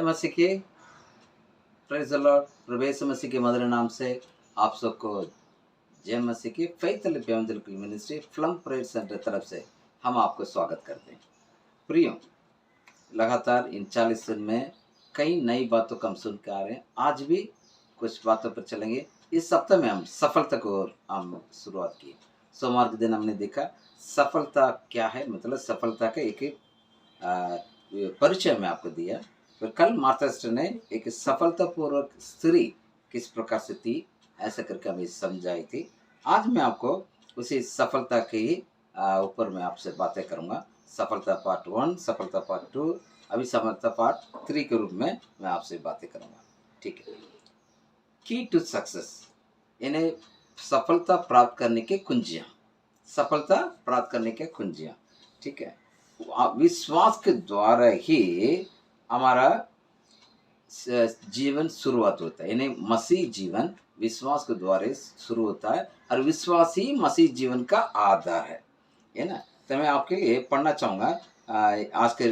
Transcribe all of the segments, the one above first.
मसीह की praise the Lord. प्रभु यीशु मसीह के मधुर नाम से आप सबको जय मसीह की फेथ एवंजेलिकल मिनिस्ट्री फ्लम प्रेयर सेंटर तरफ से हम आपको स्वागत करते हैं। प्रियो, लगातार इन 40 दिन में कई नई बातों को हम सुन के आ रहे हैं। आज भी कुछ बातों पर चलेंगे। इस सप्ताह में हम सफलता को हम शुरुआत की। सोमवार के दिन हमने देखा सफलता क्या है, मतलब सफलता का एक परिचय में आपको दिया। फिर कल मार्था सिस्टर ने एक सफलतापूर्वक स्त्री किस प्रकार से थी ऐसा करके हमें समझाई थी। आज मैं आपको उसी सफलता के ऊपर मैं आपसे बातें करूंगा। सफलता पार्ट 1, सफलता पार्ट 2, अभी सफलता पार्ट 3 के रूप में मैं आपसे बातें करूंगा। ठीक है। की टू सक्सेस, यानी सफलता प्राप्त करने के कुंजियां, सफलता प्राप्त करने के कुंजियां। ठीक है। विश्वास के द्वारा ही हमारा जीवन शुरुआत होता है, यानी मसीह जीवन विश्वास के द्वारा शुरू होता है और विश्वास ही मसीह जीवन का आधार है ना। तो मैं आपके लिए पढ़ना चाहूँगा। आज के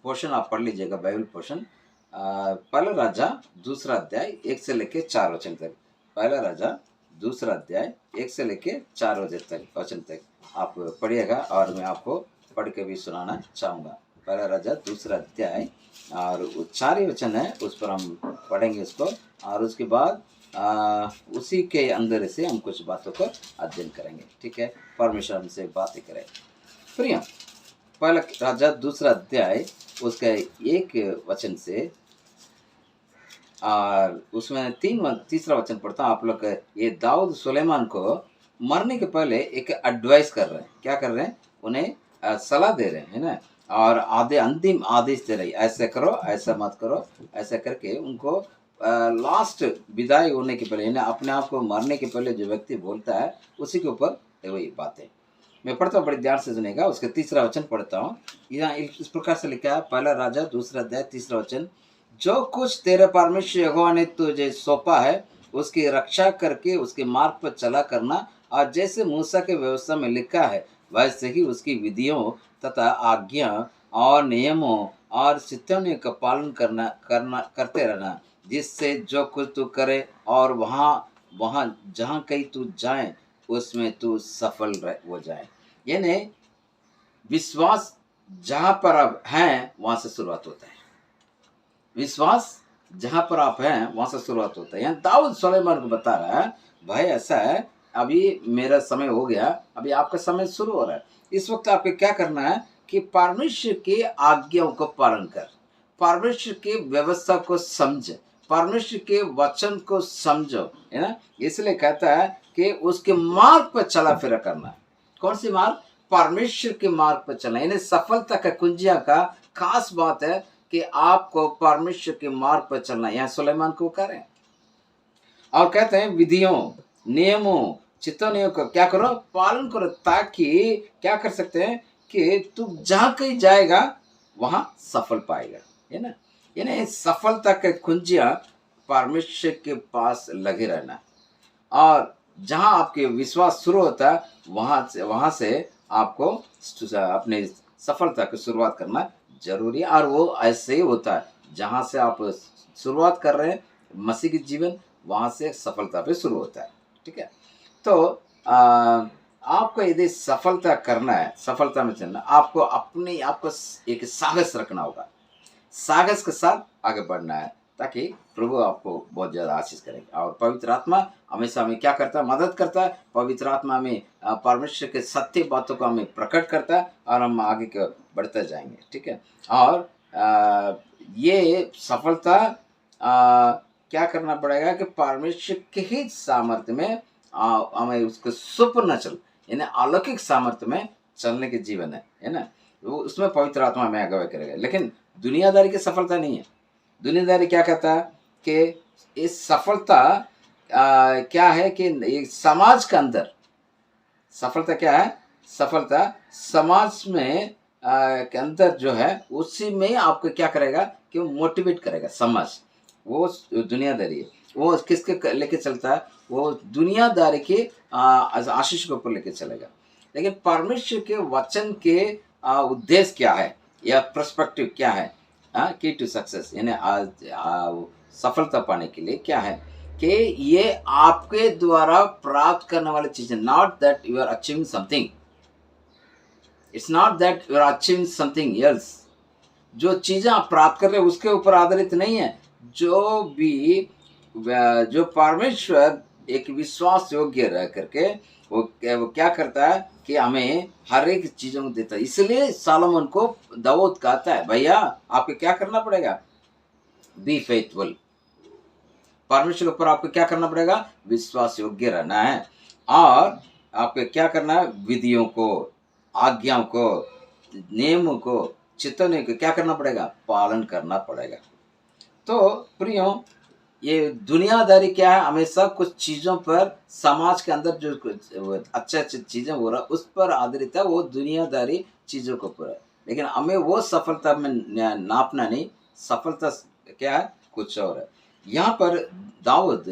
पोर्शन आप पढ़ लीजिएगा, बाइबल पोर्शन पहला राजा दूसरा अध्याय 1 से लेके 4 वचन तक। पहला राजा दूसरा अध्याय 1 से लेके 4 वचन तक आप पढ़िएगा और मैं आपको पढ़ के भी सुनाना चाहूँगा। पहला राजा दूसरा अध्याय और 4 वचन है, उस पर हम पढ़ेंगे उसको, और उसके बाद उसी के अंदर से हम कुछ बातों को अध्ययन करेंगे। ठीक है। परमेश्वर हमसे बातें करें। प्रिय, पहला राजा दूसरा अध्याय उसका 1 वचन से और उसमें तीसरा वचन पढ़ता हूँ। आप लोग ये दाऊद सुलेमान को मरने के पहले एक एडवाइस कर रहे हैं। क्या कर रहे हैं? उन्हें सलाह दे रहे हैं ना, और अंतिम आदेश दे रही, ऐसे करो, ऐसा मत करो, ऐसा करके उनको लास्ट विदाई होने के पहले, यानी अपने आप को मरने के पहले जो व्यक्ति बोलता है उसी के ऊपर वही बातें मैं पढ़ता हूँ। बड़े ध्यान से सुनेगा। उसके तीसरा वचन पढ़ता हूँ। यहाँ इस प्रकार से लिखा है, पहला राजा दूसरा अध्याय तीसरा वचन, जो कुछ तेरे परमेश्वर यहोवा ने तुझे सौंपा है उसकी रक्षा करके उसके मार्ग पर चला करना, और जैसे मूसा के व्यवस्था में लिखा है वैसे ही उसकी विधियों तथा आज्ञा और नियमों और चितौनियों का पालन करते रहना, जिससे जो कुछ तू करे और वहाँ जहाँ कहीं तू जाए उसमें तू सफल हो जाए। यानी विश्वास जहाँ पर आप हैं वहाँ से शुरुआत होता है। विश्वास जहाँ पर आप हैं वहाँ से शुरुआत होता है। यहाँ दाऊद सुलेमान को बता रहा है, भाई ऐसा है, अभी मेरा समय हो गया, अभी आपका समय शुरू हो रहा है। इस वक्त आपको क्या करना है कि परमेश्वर के आज्ञाओं को पालन कर, परमेश्वर के व्यवस्था को समझ, परमेश्वर के वचन को समझो, है ना। इसलिए कहता है कि उसके मार्ग पर चला फिरा करना। कौन सी मार्ग? परमेश्वर के मार्ग पर चलना। यानी सफलता का कुंजिया का खास बात है कि आपको परमेश्वर के मार्ग पर चलना। यहाँ सुलेमान को कह रहे हैं और कहते हैं विधियों, नियमों, चितौनियों को क्या करो? पालन करो, ताकि क्या कर सकते हैं कि तू जहाँ कहीं जाएगा वहां सफल पाएगा, है ना। यानी सफलता के कुंजिया परमेश्वर के पास लगे रहना, और जहां आपके विश्वास शुरू होता है वहां से आपको अपने सफलता की शुरुआत करना जरूरी है। और वो ऐसे ही होता है, जहां से आप शुरुआत कर रहे हैं मसीह की जीवन, वहां से सफलता पे शुरू होता है। ठीक है। तो आपको यदि सफलता करना है, सफलता में चलना, आपको अपने आप को एक साहस रखना होगा, साहस के साथ आगे बढ़ना है, ताकि प्रभु आपको बहुत ज़्यादा आशीष करेंगे। और पवित्र आत्मा हमेशा हमें क्या करता है? मदद करता है। पवित्र आत्मा हमें परमेश्वर के सत्य बातों को हमें प्रकट करता है और हम आगे बढ़ते जाएंगे। ठीक है। और ये सफलता क्या करना पड़ेगा कि परमेश्वर के ही सामर्थ्य में हमें उसको सुपरनैचुरल, यानी अलौकिक सामर्थ्य में चलने के जीवन है ना। वो उसमें पवित्र आत्मा हमें अगुवाई करेगा। लेकिन दुनियादारी की सफलता नहीं है। दुनियादारी क्या कहता है कि इस सफलता क्या है कि एक समाज के अंदर सफलता क्या है? सफलता समाज में के अंदर जो है उसी में आपको क्या करेगा कि वो मोटिवेट करेगा। समाज वो दुनियादारी है, वो किसके लेके चलता है? वो दुनियादारी के आशीष के ऊपर लेके चलेगा। लेकिन परमेश्वर के वचन के उद्देश्य क्या है या पर्सपेक्टिव क्या है? की टू सक्सेस यानी सफलता पाने के लिए क्या है कि ये आपके द्वारा प्राप्त करने वाली चीजें, not that you are achieving something, it's not that you are achieving something else. जो चीजें आप प्राप्त कर रहे हैं उसके ऊपर आधारित नहीं है। जो भी जो परमेश्वर एक विश्वास योग्य रह करके वो क्या करता है कि हमें हर एक चीजों को देता है। इसलिए सालोमन को दाऊद कहता है, भैया आपको क्या करना पड़ेगा, बी फेथफुल। परमेश्वर के ऊपर आपको क्या करना पड़ेगा, विश्वास योग्य रहना है। और आपको क्या करना है, विधियों को, आज्ञाओं को, नियमों को, चेतवनी को क्या करना पड़ेगा, पालन करना पड़ेगा। तो प्रियो, ये दुनियादारी क्या है, हमेशा कुछ चीजों पर, समाज के अंदर जो कुछ अच्छे अच्छे चीजें हो रहा उस पर आधारित है, वो दुनियादारी चीजों के ऊपर है। लेकिन हमें वो सफलता में नापना नहीं, सफलता क्या है कुछ और है। यहाँ पर दाऊद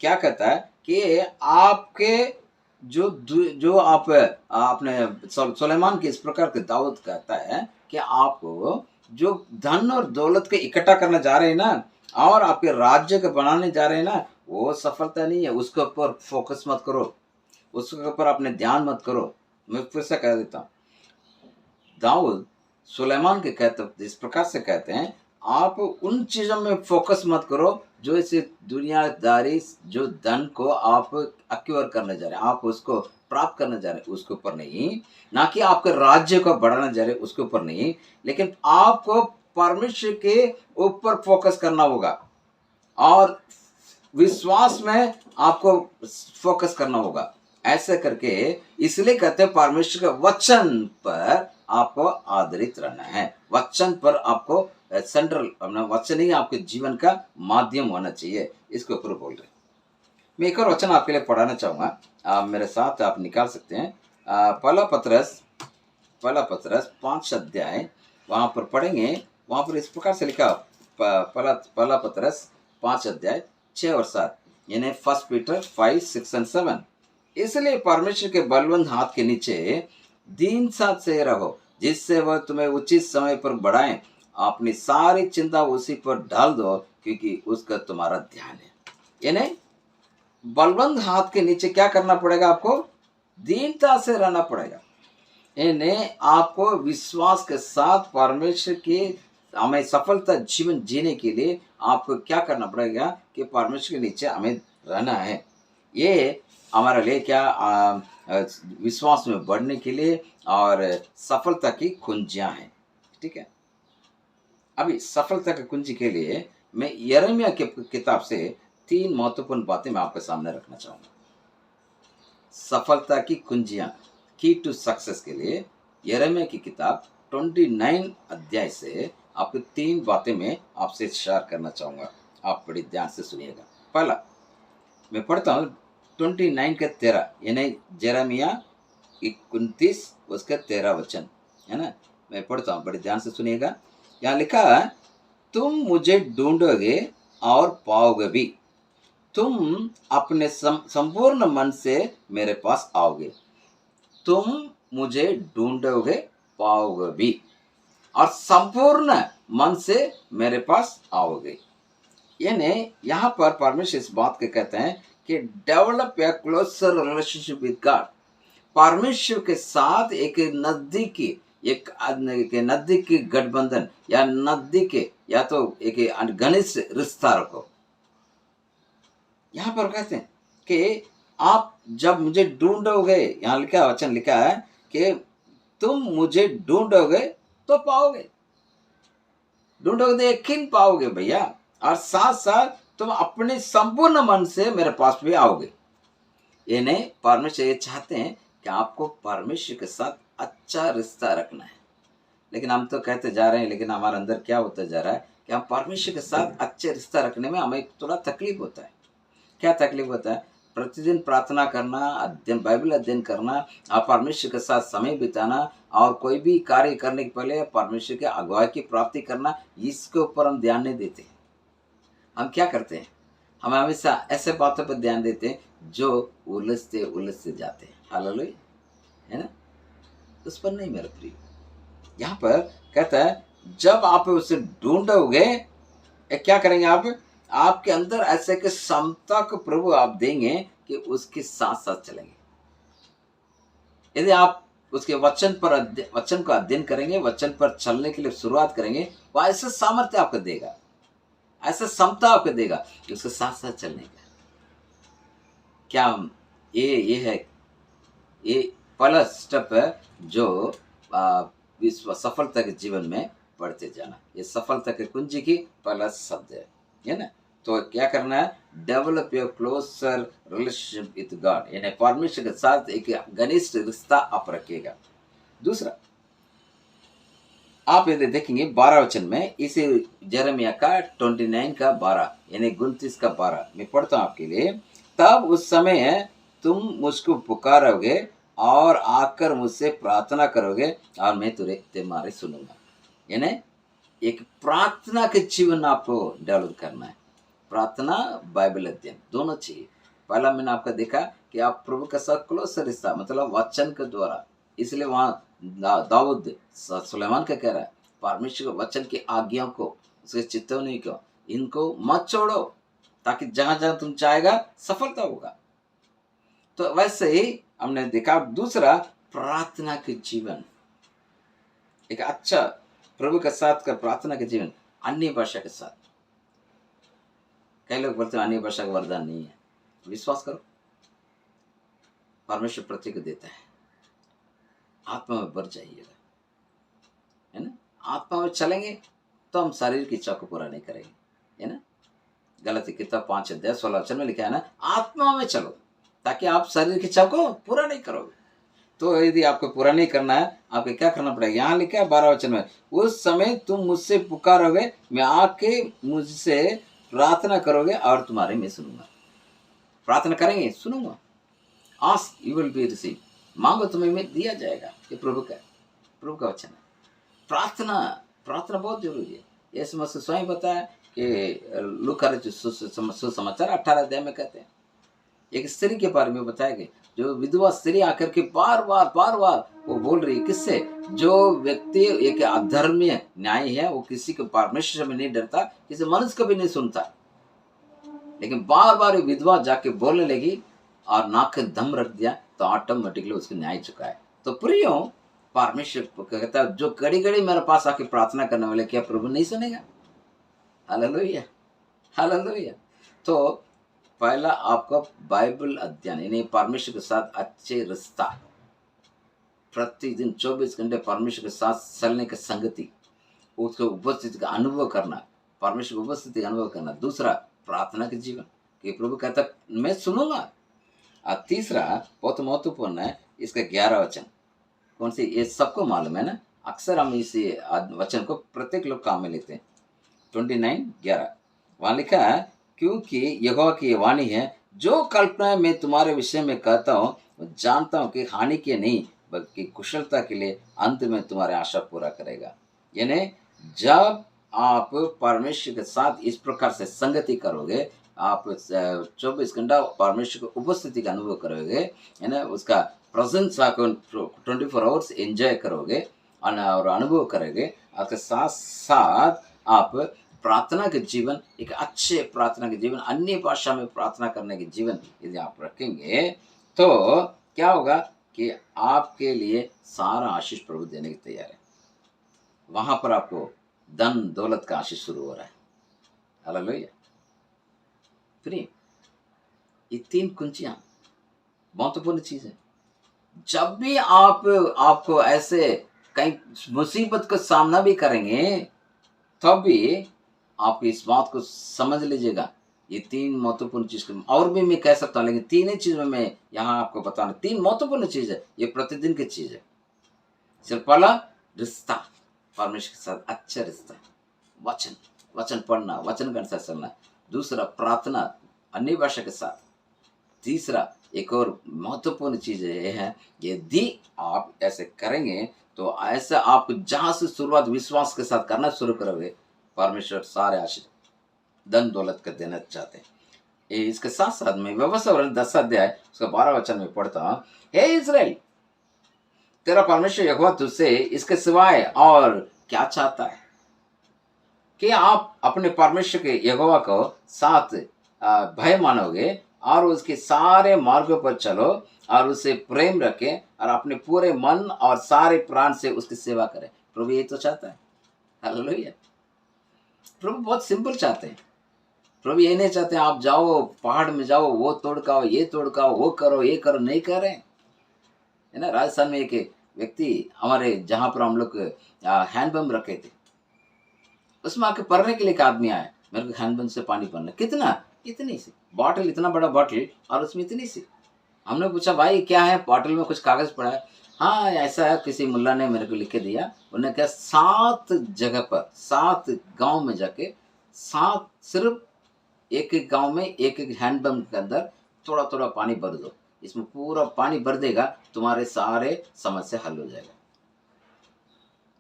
क्या कहता है कि आपके जो आप अपने सुलेमान के इस प्रकार के दाऊद कहता है कि आपको जो धन और दौलत के इकट्ठा करने जा रहे हैं ना, और आपके राज्य को बनाने जा रहे हैं ना, वो सफलता नहीं है। उसके ऊपर फोकस मत करो, उसके ऊपर अपने ध्यान मत करो। मैं फिर से कह देता हूँ, दाऊद सुलेमान के कहते इस प्रकार से कहते हैं, आप उन चीजों में फोकस मत करो जो इसे दुनियादारी, जो धन को आप अक्यूर करने जा रहे हैं, आप उसको प्राप्त करने जा रहे हैं, उसके ऊपर नहीं। ना कि आपके राज्य को बढ़ाने जा रहे हैं, उसके ऊपर नहीं। लेकिन आपको परमेश्वर के ऊपर फोकस करना होगा और विश्वास में आपको फोकस करना होगा। ऐसे करके इसलिए कहते हैं परमेश्वर के वचन पर आपको आधारित रहना है। वचन पर आपको सेंट्रल, अपना वचन ही आपके जीवन का माध्यम होना चाहिए, इसके ऊपर बोल रहे हैं। मैं एक और वचन आपके लिए पढ़ाना चाहूंगा, आप मेरे साथ आप निकाल सकते हैं। पहला पत्रस 5 अध्याय वहां पर पढ़ेंगे। वहां पर इस प्रकार से लिखा, पहला पत्रस 5 अध्याय 6 और 7, यानी 1 पीटर 5, 6 और 7। इसलिए परमेश्वर के बलवंत हाथ के नीचे दीन साथ से रहो, जिससे वह तुम्हें उचित समय पर बढ़ाए। अपनी सारी चिंता उसी पर डाल दो, क्योंकि उसका तुम्हारा ध्यान है। यानी बलवंत हाथ के नीचे क्या करना पड़ेगा, आपको दीनता से रहना पड़ेगा। इन्हें आपको विश्वास के साथ परमेश्वर की हमें सफलता जीवन जीने के लिए आपको क्या करना पड़ेगा कि परमेश्वर के नीचे हमें रहना है। ये हमारे लिए क्या विश्वास में बढ़ने के लिए और सफलता की कुंजियां हैं। ठीक है, अभी सफलता की कुंजी के लिए मैं यिर्मयाह की किताब से 3 महत्वपूर्ण बातें मैं आपके सामने रखना चाहूंगा। सफलता की कुंजियां, की टू सक्सेस के लिए यिर्मयाह की किताब 29 अध्याय से आपको 3 बातें मैं आपसे शेयर करना चाहूंगा। आप बड़ी ध्यान से सुनिएगा। पहला मैं पढ़ता हूँ 29 के 13, यानी यिर्मयाह 29 उसके 13 वचन है ना। मैं पढ़ता हूँ, बड़े ध्यान से सुनिएगा। यहाँ लिखा है, तुम मुझे ढूंढोगे और पाओगे भी, तुम अपने संपूर्ण मन से मेरे पास आओगे। तुम मुझे ढूंढोगे, पाओगे भी, और संपूर्ण मन से मेरे पास आओगे। यानी यहाँ पर परमेश्वर इस बात के कहते हैं कि develop a closer relationship with God. परमेश्वर के साथ एक नजदीकी गठबंधन या नजदीकी या तो एक घनिष्ठ रिश्ता रखो। यहाँ पर कहते हैं कि आप जब मुझे ढूंढोगे, यहाँ लिखा वचन लिखा है कि तुम मुझे ढूंढोगे तो पाओगे। ढूंढोगे तो यकीन पाओगे भैया, और साथ साथ तुम अपने संपूर्ण मन से मेरे पास भी आओगे। यानी परमेश्वर ये चाहते हैं कि आपको परमेश्वर के साथ अच्छा रिश्ता रखना है। लेकिन हम तो कहते जा रहे हैं, लेकिन हमारे अंदर क्या होता जा रहा है कि हम परमेश्वर के साथ अच्छे रिश्ता रखने में हमें थोड़ा तकलीफ होता है। क्या तकलीफ होता है? प्रतिदिन प्रार्थना करना, अध्ययन, बाइबल अध्ययन करना, और परमेश्वर के साथ समय बिताना, और कोई भी कार्य करने के पहले परमेश्वर के अगुवाई की प्राप्ति करना, इसके ऊपर हम ध्यान नहीं देते। हम क्या करते हैं? हम हमेशा ऐसे बातों पर ध्यान देते हैं जो उलझते जाते हैं। हालेलुया, है ना? उस पर नहीं मेरे प्रिय। यहाँ पर कहता है जब आप उसे ढूंढोगे, क्या करेंगे आप? आपके अंदर ऐसे कि समता को प्रभु आप देंगे कि उसके साथ साथ चलेंगे। यदि आप उसके वचन पर वचन को अध्ययन करेंगे, वचन पर चलने के लिए शुरुआत करेंगे, वो ऐसा सामर्थ्य आपको देगा, ऐसा समता आपको देगा कि उसके साथ साथ चलने का। क्या ये है, ये पहला स्टेप है जो विश्व सफलता के जीवन में बढ़ते जाना। ये सफलता के कुंजी की पहला शब्द है ना? तो क्या करना है? Develop your closer relationship with God, यानी परमेश्वर के साथ एक घनिष्ठ रिश्ता आप रखिएगा। दूसरा, आप यदि देखेंगे 12 वचन में, इसे यिर्मयाह का 29 का 12 यानी 29 का 12 मैं पढ़ता हूँ आपके लिए। तब उस समय तुम मुझको पुकारोगे और आकर मुझसे प्रार्थना करोगे और मैं तुम्हारी सुनूंगा। यानी एक प्रार्थना के जीवन आपको डेवलप करना है। प्रार्थना, बाइबल अध्ययन दोनों चाहिए। पहला मैंने आपका देखा कि आप प्रभु के साथ क्लोज रिश्ता, मतलब वचन के द्वारा। इसलिए वहाँ दाऊद सुलेमान का कह रहा है, परमेश्वर के वचन की आज्ञाओं को, उसके चेतावनी को, इनको मत छोड़ो, ताकि जहां जहां तुम चाहेगा सफलता होगा। तो वैसे ही हमने देखा। दूसरा, प्रार्थना के जीवन, एक अच्छा प्रभु के साथ का प्रार्थना के जीवन, अन्य भाषा के साथ। कई लोग बोलते हैं अन्य भाषा का वरदान नहीं है। विश्वास करो, परमेश्वर प्रत्येक को देता है। आत्मा में बढ़ जाइएगा, है ना? आत्मा में चलेंगे तो हम शरीर की इच्छा को पूरा नहीं करेंगे, है ना? गलती किताब 5:16 में लिखा है ना, आत्मा में चलो ताकि आप शरीर की इच्छा को पूरा नहीं करोगे। तो यदि आपको पूरा नहीं करना है, आपको क्या करना पड़ेगा? यहाँ लिखा है 12 वचन में, उस समय तुम मुझसे पुकारोगे, मैं आके मुझसे प्रार्थना करोगे और तुम्हारे मैं सुनूंगा। प्रार्थना करेंगे, सुनूंगा। Ask you will be receive, मांगो तुम्हें में दिया जाएगा। ये प्रभु का वचन है। प्रार्थना प्रार्थना बहुत जरूरी है। यीशु मसीह स्वयं बताया कि लूका सुसमाचार 18 अध्याय में कहते हैं, एक स्त्री के बारे में बताया गया, जो विधवा स्त्री आकर के बार बार वो बोल रही है। किससे? जो व्यक्ति एक अधर्मीय न्याय है, वो किसी को परमेश्वर में नहीं डरता, किसी मनुष्य को भी नहीं सुनता, लेकिन बार बार विधवा जाके बोलने लगी और नाक के दम रख दिया, तो ऑटोमेटिकली उसको न्याय चुका है। तो प्रियो, परमेश्वर कहता है, जो घड़ी घड़ी मेरे पास आके प्रार्थना करने वाले, क्या प्रभु नहीं सुनेगा? Hallelujah, hallelujah. तो पहला आपका बाइबल अध्ययन, यानी परमेश्वर के साथ अच्छे रिश्ता, प्रतिदिन 24 घंटे परमेश्वर के साथ चलने की संगति, उसके उपस्थिति का अनुभव करना, परमेश्वर की उपस्थिति का अनुभव करना। दूसरा, प्रार्थना के जीवन, कि प्रभु कहता मैं सुनूंगा। और तीसरा बहुत महत्वपूर्ण है, इसका 11 वचन। कौन सी? ये सबको मालूम है ना, अक्सर हम इस वचन को प्रत्येक लोग काम में लेते हैं। 29:11 वहां लिखा है, क्योंकि यहोवा की वाणी है, जो कल्पना मैं तुम्हारे विषय में कहता हूँ जानता हूँ कि हानि के नहीं बल्कि कुशलता के लिए अंत में तुम्हारे आशा पूरा करेगा। यानी जब आप परमेश्वर के साथ इस प्रकार से संगति करोगे, आप 24 घंटा परमेश्वर की उपस्थिति का अनुभव करोगे, है ना, उसका प्रेजेंस आप 24 आवर्स एंजॉय करोगे और अनुभव करोगे। आपके साथ साथ आप प्रार्थना के जीवन, एक अच्छे प्रार्थना के जीवन, अन्य भाषा में प्रार्थना करने के जीवन यदि आप रखेंगे, तो क्या होगा कि आपके लिए सारा आशीष प्रभु देने की तैयार है। वहां पर आपको धन दौलत का आशीष शुरू हो रहा है। हालेलुया। फिर ये 3 कुंजियां महत्वपूर्ण चीज है। जब भी आपको ऐसे कहीं मुसीबत का सामना भी करेंगे, तब भी आप इस बात को समझ लीजिएगा, ये 3 महत्वपूर्ण चीज, और भी मैं कह सकता हूँ, लेकिन 3 ही चीज में मैं यहाँ आपको बताना। 3 महत्वपूर्ण चीज है, ये प्रतिदिन की चीज है। सिर्फ पहला, रिश्ता परमेश्वर के साथ, अच्छा रिश्ता, वचन पढ़ना, वचन के अनुसार चलना। दूसरा, प्रार्थना अन्य भाषा के साथ। तीसरा, एक और महत्वपूर्ण चीज ये है, यदि आप ऐसे करेंगे तो ऐसा आप जहां से शुरुआत विश्वास के साथ करना शुरू करोगे, परमेश्वर सारे आशीष धन दौलत का देना चाहते हैं। इसके साथ साथ में व्यवस्था 10 अध्याय उसका 12 वचन में पढ़ता हूं, हे इस्राएल, तेरा परमेश्वर यहोवा तुझसे इसके सिवाय और क्या चाहता है? कि आप अपने परमेश्वर के यहोवा को साथ भय मानोगे और उसके सारे मार्गों पर चलो और उसे प्रेम रखें और अपने पूरे मन और सारे प्राण से उसकी सेवा करें। प्रभु ये तो चाहता है। हालेलुया। प्रभु बहुत सिंपल चाहते हैं। प्रभु ये नहीं चाहते आप जाओ पहाड़ में जाओ, वो तोड़ खाओ, ये तोड़ खाओ, वो करो, ये करो, नहीं कर रहे हैं। है ना, राजस्थान में एक व्यक्ति हमारे जहाँ पर हम लोग हैंडपम्प रखे थे, उसमें आके पढ़ने के लिए एक आदमी आया, मेरे को हैंडपम्प से पानी भरना। कितना? इतनी सी बॉटल, इतना बड़ा बॉटल और उसमें इतनी सी। हमने पूछा भाई क्या है बॉटल में? कुछ कागज पड़ा है। हाँ ऐसा है, किसी मुल्ला ने मेरे को लिख के दिया। उन्होंने कहा 7 जगह पर 7 गांव में जाके 7 सिर्फ एक एक गांव में एक एक हैंडपम्प के अंदर थोड़ा थोड़ा पानी भर दो, इसमें पूरा पानी भर देगा, तुम्हारे सारे समस्या हल हो जाएगा।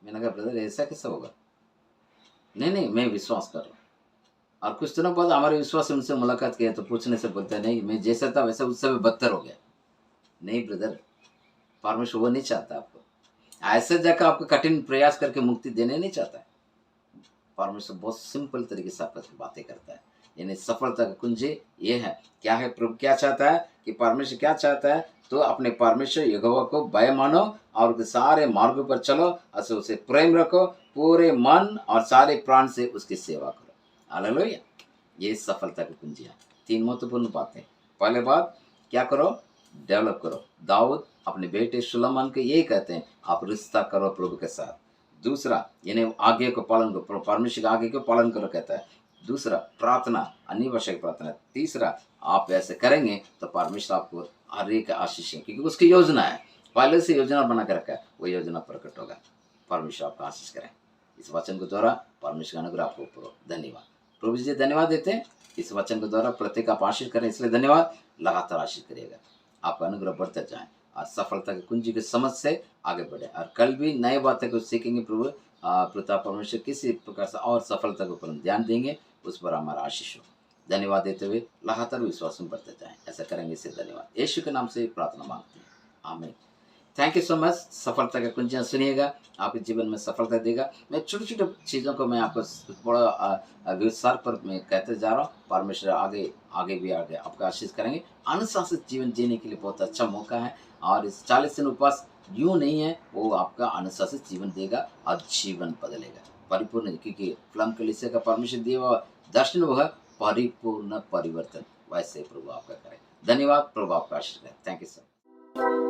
मैंने कहा ब्रदर ऐसा कैसा होगा? नहीं नहीं मैं विश्वास कर रहा हूँ। और कुछ दिनों बाद हमारे विश्वास से उनसे मुलाकात किया तो पूछने से बोलते हैं नहीं मैं जैसा था वैसा उससे भी बदतर हो गया। नहीं ब्रदर, परमेश्वर वो नहीं चाहता आपको ऐसे जाकर आपको कठिन प्रयास करके मुक्ति देने नहीं चाहता है। परमेश्वर बहुत सिंपल तरीके से आपस में बातें करता है। यानी सफलता का कुंजी ये है। क्या है? प्रभु क्या चाहता है कि परमेश्वर क्या चाहता है? तो अपने परमेश्वर यहोवा को भय मानो और उसके सारे मार्गों पर चलो, उसे प्रेम रखो, पूरे मन और सारे प्राण से उसकी सेवा करो। हालेलुया। ये सफलता की कुंजी है। 3 महत्वपूर्ण बातें। पहले बात क्या करो? डेवलप करो। दाऊद अपने बेटे सुलेमान को यही कहते हैं आप रिश्ता करो प्रभु के साथ। दूसरा यानी आगे को पालन करो, परमेश्वर के आगे को पालन करो कहता है। दूसरा प्रार्थना, अनिवार्य प्रार्थना। तीसरा आप ऐसे करेंगे तो परमेश्वर आपको हर एक आशीष है, क्योंकि उसकी योजना है, पहले से योजना बना कर रखा है, वो योजना प्रकट होगा। परमेश्वर आपका आशीष करें। इस वचन के द्वारा परमेश्वर का अनुग्रह आपको करो। धन्यवाद। प्रभु जी धन्यवाद देते हैं इस वचन के द्वारा प्रत्येक आप आशीष करें, इसलिए धन्यवाद। लगातार आशीष करिएगा, आपका अनुग्रह बढ़ते जाए और सफलता की कुंजी की समझ से आगे बढ़े। और कल भी नए बातें कुछ सीखेंगे प्रभु। प्रताप परमेश्वर किसी प्रकार से और सफलता के ऊपर ध्यान देंगे, उस पर हमारा आशीष हो। धन्यवाद देते हुए लगातार विश्वास में बढ़ते जाएं, ऐसा करेंगे इससे धन्यवाद। यीशु के नाम से प्रार्थना मांगते हैं, आमीन। Thank you so much. सफलता का कुंजियाँ सुनिएगा, आपके जीवन में सफलता देगा। मैं छोटी छोटी चीज़ों को मैं आपको बड़ा विस्तार पर मैं कहते जा रहा हूँ। परमेश्वर आगे आगे भी आगे आपका आशीष करेंगे। अनुशासित जीवन जीने के लिए बहुत अच्छा मौका है और इस 40 दिन उपवास यूँ नहीं है, वो आपका अनुशासित जीवन देगा और जीवन बदलेगा परिपूर्ण, क्योंकि फलम कलीसिया का परमेश्वर दिया हुआ दर्शन वो है परिपूर्ण परिवर्तन। वैसे प्रभु आपका करें। धन्यवाद। प्रभु आपका आशीष करें। Thank you sir.